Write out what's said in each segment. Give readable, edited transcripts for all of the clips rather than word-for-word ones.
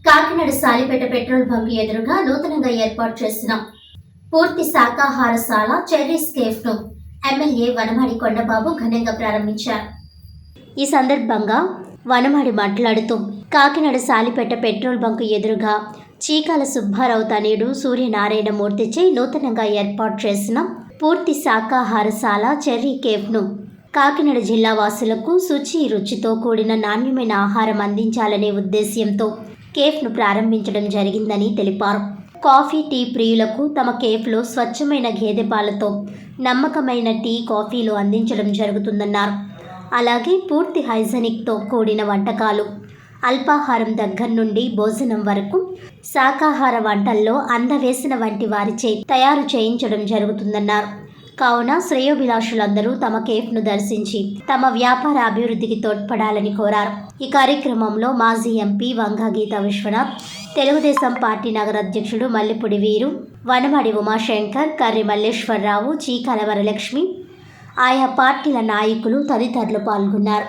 Kakinada Salipeta petrol bunk ఎదురుగా నూతనంగా ఏర్పాటు చేసిన పూర్తి శాకాహారశాల చెర్రీస్ కేఫ్ ను ఎమ్మెల్యే వనమాడి కొండబాబు ఘనంగా ప్రారంభించారు. ఈ సందర్భంగా వనమాడి మాట్లాడుతూ కాకినాడ సాలిపేట పెట్రోల్ బంక్ ఎదురుగా చీకాల సుబ్బారావు తనయుడు సూర్యనారాయణమూర్తిచే నూతనంగా ఏర్పాటు చేసిన పూర్తి శాకాహారశాల చెర్రీ కేఫ్ ను కాకినాడ జిల్లా వాసులకు శుచి రుచితో కూడిన నాణ్యమైన ఆహారం అందించాలనే ఉద్దేశ్యంతో కేఫ్ను ప్రారంభించడం జరిగిందని తెలిపారు. కాఫీ టీ ప్రియులకు తమ కేఫ్లో స్వచ్ఛమైన గేదె పాలతో నమ్మకమైన టీ కాఫీలు అందించడం జరుగుతుందన్నారు. అలాగే పూర్తి హైజెనిక్తో కూడిన వంటకాలు, అల్పాహారం దగ్గర నుండి భోజనం వరకు శాకాహార వంటల్లో అందవేసిన వంటి వారిచే తయారు చేయించడం జరుగుతుందన్నారు. కావున శ్రేయోభిలాషులందరూ తమ కేఫ్ను దర్శించి తమ వ్యాపార అభివృద్ధికి తోడ్పడాలని కోరారు. ఈ కార్యక్రమంలో మాజీ ఎంపీ వంగా గీతా విశ్వనాథ్, తెలుగుదేశం పార్టీ నగర అధ్యక్షుడు మల్లిపూడి వీరు, వనమాడి ఉమాశంకర్, కర్రి మల్లేశ్వరరావు, చీకాల వరలక్ష్మి, ఆయా పార్టీల నాయకులు తదితరులు పాల్గొన్నారు.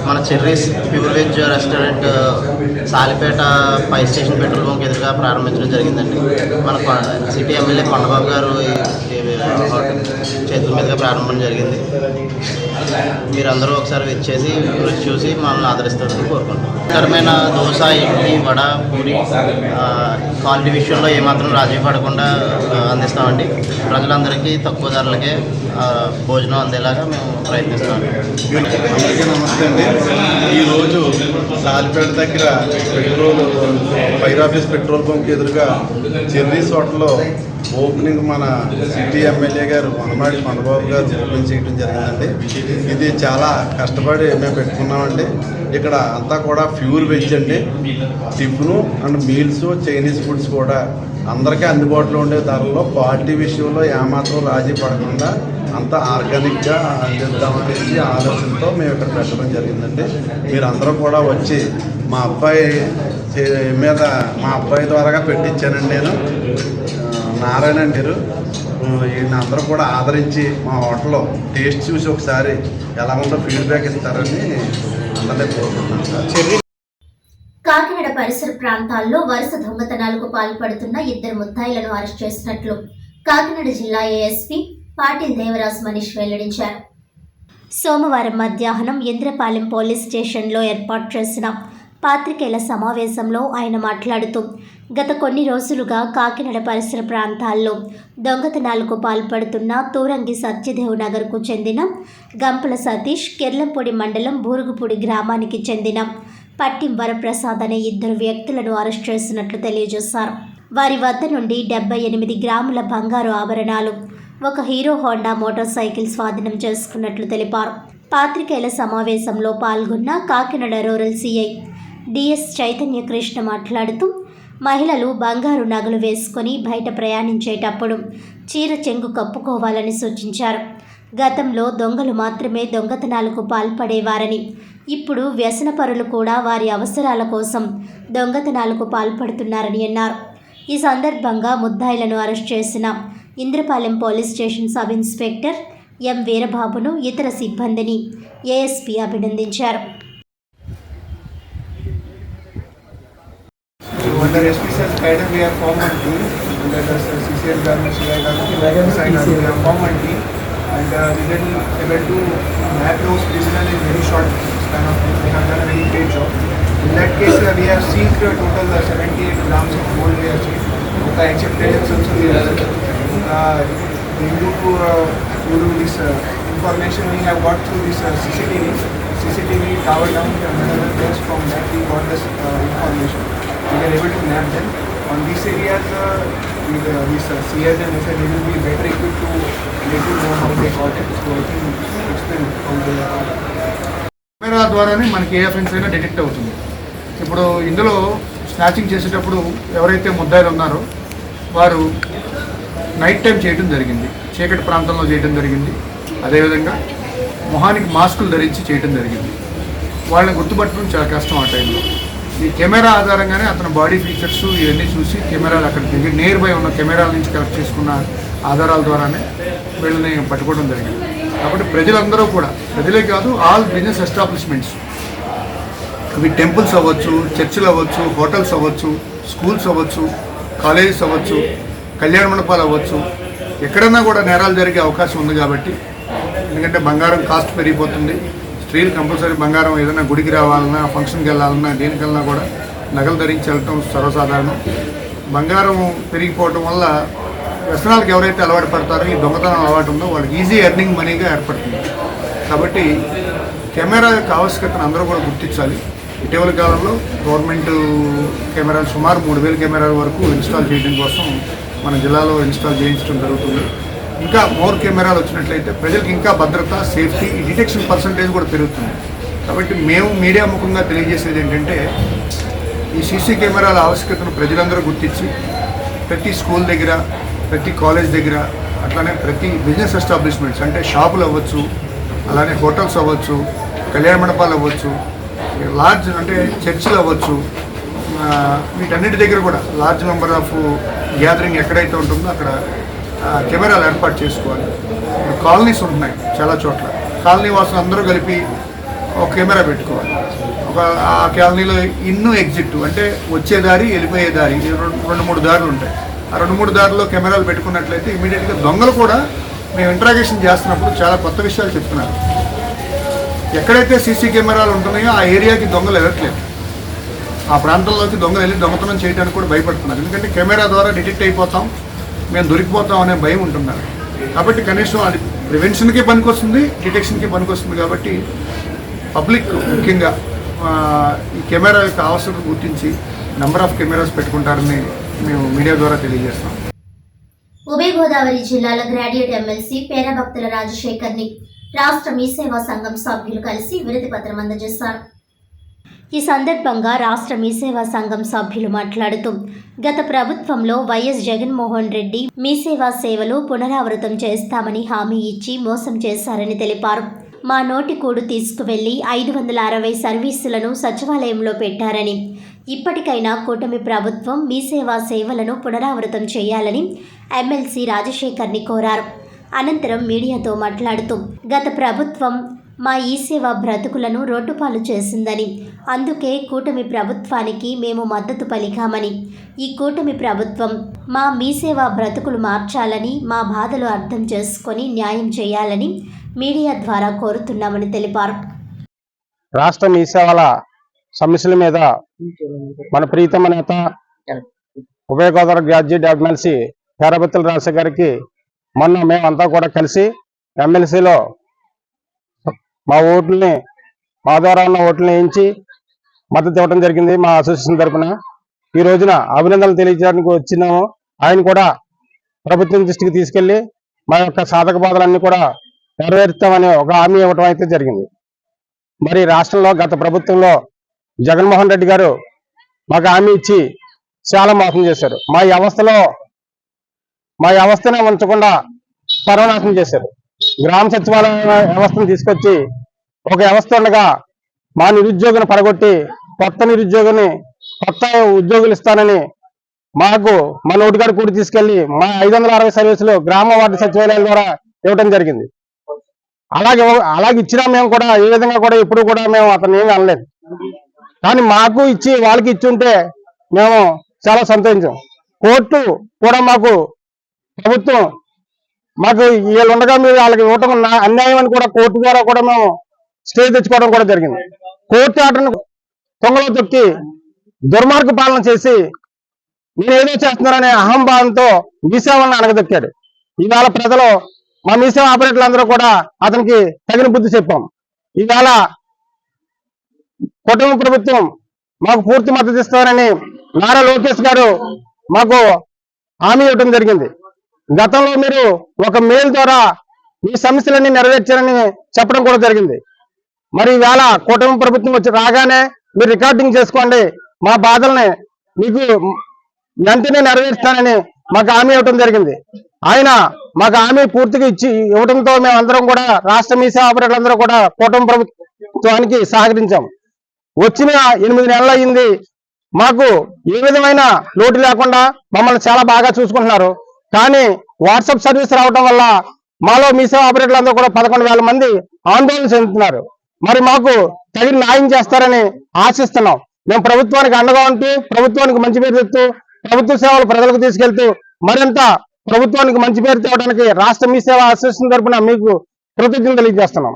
మన cherries pure veg restaurant Salipeta fire station petrol bunk ఎదురుగా ప్రారంభించడం జరిగిందండి. మన సిటీ ఎమ్మెల్యే కొండబాబు గారు చేతుల మీదుగా ప్రారంభం జరిగింది. మీరందరూ ఒకసారి వచ్చేసి రుచి చూసి మనల్ని ఆదరిస్తారని కోరుకుంటున్నాం. రుచికరమైన దోశ, ఇడ్లీ, వడ, పూరి క్వాలిటీ విషయంలో ఏమాత్రం రాజీ పడకుండా అందిస్తామండి. ప్రజలందరికీ తక్కువ ధరలకే భోజనం అందేలాగా మేము ప్రయత్నిస్తామండి. అందరికీ నమస్తే అండి. ఈరోజు సాలిపేట దగ్గర ఫైర్ ఆఫీస్ పెట్రోల్ బంక్ ఎదురుగా చెర్రీస్ హోటల్లో ఓపెనింగ్ మన సిటీ ఎమ్మెల్యే గారు వనమాడి కొండబాబు గారు ఓపెన్ చేయడం జరిగిందండి. ఇది చాలా కష్టపడి మేము పెట్టుకున్నామండి. ఇక్కడ అంతా కూడా ప్యూర్ వెజ్ అండి. Tiffin and meals, Chinese foods కూడా అందరికీ అందుబాటులో ఉండే ధరల్లో క్వాలిటీ విషయంలో ఏమాత్రం రాజీ పడకుండా అంతా ఆర్గానిక్గా అందిద్దామనేసి ఆలోచనతో మేము ఇక్కడ పెట్టడం జరిగిందండి. మీరందరూ కూడా వచ్చి మా అబ్బాయి ద్వారాగా పెట్టించానండి. నేను నారాయణ అంటారు. ఈయన అందరూ కూడా ఆదరించి మా హోటల్లో టేస్ట్ చూసి ఒకసారి ఎలా ఉందో ఫీడ్బ్యాక్ ఇస్తారని అందరినీ కోరుకుంటున్నాను సార్. కాకినాడ పరిసర ప్రాంతాల్లో వరుస దొంగతనాలకు పాల్పడుతున్న ఇద్దరు ముద్దాయిలను అరెస్ట్ చేసినట్లు కాకినాడ జిల్లా ఏఎస్పీ పాటిల్ దేవరాజ్ మనీష్ వెల్లడించారు. సోమవారం మధ్యాహ్నం ఇంద్రపాలెం పోలీస్ స్టేషన్లో ఏర్పాటు చేసిన పాత్రికేయుల సమావేశంలో ఆయన మాట్లాడుతూ గత కొన్ని రోజులుగా కాకినాడ పరిసర ప్రాంతాల్లో దొంగతనాలకు పాల్పడుతున్న తూరంగి సత్యదేవ్ నగర్కు చెందిన గంపల సతీష్, కెర్లంపొడి మండలం బూరుగుపూడి గ్రామానికి చెందిన పట్టిం వరప్రసాద్ అనే ఇద్దరు వ్యక్తులను అరెస్ట్ చేసినట్లు తెలియజేశారు. వారి వద్ద నుండి 78 గ్రాముల బంగారు ఆభరణాలు, ఒక హీరో హోండా మోటార్ సైకిల్ స్వాధీనం చేసుకున్నట్లు తెలిపారు. పాత్రికేయుల సమావేశంలో పాల్గొన్న Kakinada rural CI DS Chaitanya Krishna మాట్లాడుతూ మహిళలు బంగారు నగలు వేసుకొని బయట ప్రయాణించేటప్పుడు చీర చెంగు కప్పుకోవాలని సూచించారు. గతంలో దొంగలు మాత్రమే దొంగతనాలకు పాల్పడేవారని, ఇప్పుడు వ్యసనపరులు కూడా వారి అవసరాల కోసం దొంగతనాలకు పాల్పడుతున్నారని అన్నారు. ఈ సందర్భంగా ముద్దాయిలను అరెస్ట్ చేసిన Indrapalem police station sub inspector M వీరబాబును, ఇతర సిబ్బందిని ఏఎస్పీ అభినందించారు. Under SP sir's guidance, we have formed one team. Under the CCS government, CI government, we have formed one team, and we have been able to map those criminals in very short span of time. They have done a very great job. In that case, we have seized total 78 grams of gold. We have seized. The acceptance also we have seized. Due to this information we have got through this CCTV tower down in another place. From that we got this information. We were able these areas, these CS and SI, they will be better equipped to let you know how they got it. So I think explain how they are. Camera ద్వారానే మనకి ఏ offence అయినా detect అవుతుంది. ఇప్పుడు ఇందులో snatching చేసేటప్పుడు ఎవరైతే ముద్దాయిలు ఉన్నారో వారు నైట్ టైం చేయడం జరిగింది, చీకటి ప్రాంతంలో చేయడం జరిగింది. అదేవిధంగా మొహానికి మాస్కులు ధరించి చేయడం జరిగింది. వాళ్ళని గుర్తుపట్టడం చాలా కష్టం ఆ టైంలో. ఈ కెమెరా ఆధారంగానే అతని బాడీ ఫీచర్స్ ఇవన్నీ చూసి కెమెరాలు అక్కడ దిగి నియర్ బై ఉన్న కెమెరాల నుంచి కలెక్ట్ చేసుకున్న ఆధారాల ద్వారానే వీళ్ళని పట్టుకోవడం జరిగింది. కాబట్టి ప్రజలందరూ కూడా, ప్రజలే కాదు, ఆల్ బిజినెస్ ఎస్టాబ్లిష్మెంట్స్, అవి టెంపుల్స్ అవ్వచ్చు, చర్చిలు అవ్వచ్చు, హోటల్స్ అవ్వచ్చు, స్కూల్స్ అవ్వచ్చు, కాలేజెస్ అవ్వచ్చు, కళ్యాణ మండపాలు అవ్వచ్చు, ఎక్కడన్నా కూడా నేరాలు జరిగే అవకాశం ఉంది. కాబట్టి ఎందుకంటే బంగారం కాస్ట్ పెరిగిపోతుంది. స్త్రీలు కంపల్సరీ బంగారం ఏదైనా గుడికి రావాలన్నా, ఫంక్షన్కి వెళ్ళాలన్నా, దేనికన్నా కూడా నగలు ధరించి వెళ్ళటం సర్వసాధారణం. బంగారం పెరిగిపోవటం వల్ల వ్యసనాలకు ఎవరైతే అలవాటు పడతారో, ఈ దొంగతనం అలవాటు ఉందో వాళ్ళకి ఈజీ ఎర్నింగ్ మనీగా ఏర్పడుతుంది. కాబట్టి కెమెరా యొక్క ఆవశ్యకతను అందరూ కూడా గుర్తించాలి. ఇటీవల కాలంలో గవర్నమెంట్ కెమెరాలు సుమారు 3000 కెమెరాల వరకు ఇన్స్టాల్ చేయడం కోసం మన జిల్లాలో ఇన్స్టాల్ చేయించడం జరుగుతుంది. ఇంకా మోర్ కెమెరాలు వచ్చినట్లయితే ప్రజలకు ఇంకా భద్రత, సేఫ్టీ, ఈ డిటెక్షన్ పర్సంటేజ్ కూడా పెరుగుతుంది. కాబట్టి మేము మీడియా ముఖంగా తెలియజేసేది ఏంటంటే, ఈ సీసీ కెమెరాల ఆవశ్యకతను ప్రజలందరూ గుర్తించి ప్రతి స్కూల్ దగ్గర, ప్రతి కాలేజ్ దగ్గర, అట్లానే ప్రతి బిజినెస్ ఎస్టాబ్లిష్మెంట్స్ అంటే షాపులు అవ్వచ్చు, అలానే హోటల్స్ అవ్వచ్చు, కళ్యాణ మండపాలు అవ్వచ్చు, లార్జ్ అంటే చర్చిలు అవ్వచ్చు, వీటన్నిటి దగ్గర కూడా లార్జ్ నెంబర్ ఆఫ్ గ్యాదరింగ్ ఎక్కడైతే ఉంటుందో అక్కడ కెమెరాలు ఏర్పాటు చేసుకోవాలి. కాలనీస్ ఉంటున్నాయి చాలా చోట్ల, కాలనీ వాసులు అందరూ కలిపి ఒక కెమెరా పెట్టుకోవాలి. ఆ కాలనీలో ఇన్ను ఎగ్జిట్ అంటే వచ్చే దారి, వెళ్ళిపోయే దారి, 2-3 దారులు ఉంటాయి. ఆ 2-3 దారుల్లో కెమెరాలు పెట్టుకున్నట్లయితే ఇమీడియట్గా దొంగలు కూడా మేము ఇంట్రాగేషన్ చేస్తున్నప్పుడు చాలా కొత్త విషయాలు చెప్తున్నారు. ఎక్కడైతే సీసీ కెమెరాలు ఉంటున్నాయో ఆ ఏరియాకి దొంగలు వెళ్ళట్లేదు. ఆ ప్రాంతంలోకి దొంగలు వెళ్ళి దొంగతనం చేయడానికి కూడా భయపడుతున్నారు. ఎందుకంటే కెమెరా ద్వారా డిటెక్ట్ అయిపోతాం, మేము దొరికిపోతాం అనే భయం ఉంటున్నారు. కాబట్టి కనీసం అది ప్రివెన్షన్కి పనికొస్తుంది, డిటెక్షన్కి పనికొస్తుంది. కాబట్టి పబ్లిక్ ముఖ్యంగా ఈ కెమెరా యొక్క అవసరం గుర్తించి నెంబర్ ఆఫ్ కెమెరాస్ పెట్టుకుంటారని మేము మీడియా ద్వారా తెలియజేస్తాం. ఉభయ గోదావరి జిల్లాల గ్రాడ్యుయేట్ ఎమ్మెల్సీ పేరభక్తుల రాజశేఖర్ని రాష్ట్ర మీ సేవా సంఘం సభ్యులు కలిసి వినతి పత్రం అందజేశారు. ఈ సందర్భంగా రాష్ట్ర మీ సేవా సంఘం సభ్యులు మాట్లాడుతూ, గత ప్రభుత్వంలో వైఎస్ జగన్మోహన్ రెడ్డి మీ సేవా సేవలు పునరావృతం చేస్తామని హామీ ఇచ్చి మోసం చేశారని తెలిపారు. మా నోటి కూడు తీసుకువెళ్లి 560 సర్వీసులను సచివాలయంలో పెట్టారని, ఇప్పటికైనా కూటమి ప్రభుత్వం మీ సేవా సేవలను పునరావృతం చేయాలని ఎమ్మెల్సీ రాజశేఖర్ని కోరారు. అనంతరం మీడియాతో మాట్లాడుతూ, గత ప్రభుత్వం మా ఈ సేవా బ్రతుకులను రోడ్డుపాలు చేసిందని, అందుకే కూటమి ప్రభుత్వానికి మేము మద్దతు పలికామని, ఈ కూటమి ప్రభుత్వం మా మీ సేవా బ్రతుకులు మార్చాలని, మా బాధలు అర్థం చేసుకొని న్యాయం చేయాలని మీడియా ద్వారా కోరుతున్నామని తెలిపారు. రాష్ట్ర మీ సేవల సమస్యల మీద మన ప్రీతమ నేత ఉభయ గోదావరి గ్రాడ్యుయేట్ ఎమ్మెల్సీ పేరభక్తుల రాజశేఖర్ గారికి మొన్న మేమంతా కూడా కలిసి ఎమ్మెల్సీలో మా ఓట్లని, మా ద్వారా ఉన్న ఓట్లని వేయించి మద్దతు ఇవ్వడం జరిగింది. మా అసోసియేషన్ తరఫున ఈ రోజున అభినందనలు తెలియజేయడానికి వచ్చినాము. ఆయన కూడా ప్రభుత్వం దృష్టికి తీసుకెళ్లి మా యొక్క సాధక బాధలన్నీ కూడా నెరవేరుస్తామని ఒక హామీ ఇవ్వడం అయితే జరిగింది. మరి రాష్ట్రంలో గత ప్రభుత్వంలో జగన్మోహన్ రెడ్డి గారు మాకు హామీ ఇచ్చి చాలా మోసం చేశారు. మా వ్యవస్థనే ఉంచకుండా సర్వనాశనం చేశారు. గ్రామ సచివాలయ వ్యవస్థను తీసుకొచ్చి ఒక వ్యవస్థ ఉండగా మా నిరుద్యోగిని పడగొట్టి కొత్త ఉద్యోగులు ఇస్తానని మాకు మా నోటికాడ కూడి తీసుకెళ్లి మా 560 సర్వీసులు గ్రామ వార్డు సచివాలయాల ద్వారా ఇవ్వడం జరిగింది. అలాగే ఇచ్చినా మేము కూడా ఏ విధంగా కూడా ఎప్పుడు కూడా మేము అతను ఏమీ అనలేదు. కానీ మాకు ఇచ్చి వాళ్ళకి ఇచ్చి ఉంటే మేము చాలా సంతోషించాం. కోర్టు కూడా ప్రభుత్వం మాకు వీళ్ళు ఉండగా మీరు వాళ్ళకి ఇవ్వటం అన్యాయం అని కూడా కోర్టు ద్వారా కూడా మేము స్టే తెచ్చుకోవడం కూడా జరిగింది. కోర్టు ఆర్డర్ను తొంగలో తొక్కి దుర్మార్గ పాలన చేసి నేనేదో చేస్తున్నారనే అహంభావంతో మీ సేవలను అనగదొక్కాడు. ఈవేళ ప్రజలు మా మీ సేవ ఆపరేటర్లు అందరూ కూడా అతనికి తగిన బుద్ధి చెప్పాం. ఈవేళ కుటుంబ ప్రభుత్వం మాకు పూర్తి మద్దతు ఇస్తారని నారా లోకేష్ గారు మాకు హామీ ఇవ్వడం జరిగింది. గతంలో మీరు ఒక మెయిల్ ద్వారా మీ సమస్యలన్నీ నెరవేర్చారని చెప్పడం కూడా జరిగింది. మరి ఈవేళ కూటమి ప్రభుత్వం వచ్చి రాగానే మీరు రికార్డింగ్ చేసుకోండి, మా బాధల్ని మీకు వెంటనే నెరవేరుస్తానని మాకు హామీ ఇవ్వడం జరిగింది. ఆయన మాకు హామీ పూర్తిగా ఇవ్వడంతో మేము అందరం కూడా రాష్ట్ర మీ సేవా ఆపరేటర్లందరూ కూడా కూటమి ప్రభుత్వానికి సహకరించాం. వచ్చిన 8 నెలలు అయింది. మాకు ఏ విధమైన లోటు లేకుండా మమ్మల్ని చాలా బాగా చూసుకుంటున్నారు. కానీ వాట్సాప్ సర్వీస్ రావడం వల్ల మాలో మీ సేవా ఆపరేటర్లందరూ కూడా 11,000 మంది ఆందోళన చెందుతున్నారు. మరి మాకు తగిన న్యాయం చేస్తారని ఆశిస్తున్నాం. మేము ప్రభుత్వానికి అండగా ఉంటూ, ప్రభుత్వానికి మంచి పేరు తెస్తూ, ప్రభుత్వ సేవలు ప్రజలకు తీసుకెళ్తూ మరింత ప్రభుత్వానికి మంచి పేరు తేవడానికి రాష్ట్ర మీ సేవా అసోసియేషన్ తరఫున మీకు కృతజ్ఞతలు తెలియజేస్తున్నాం.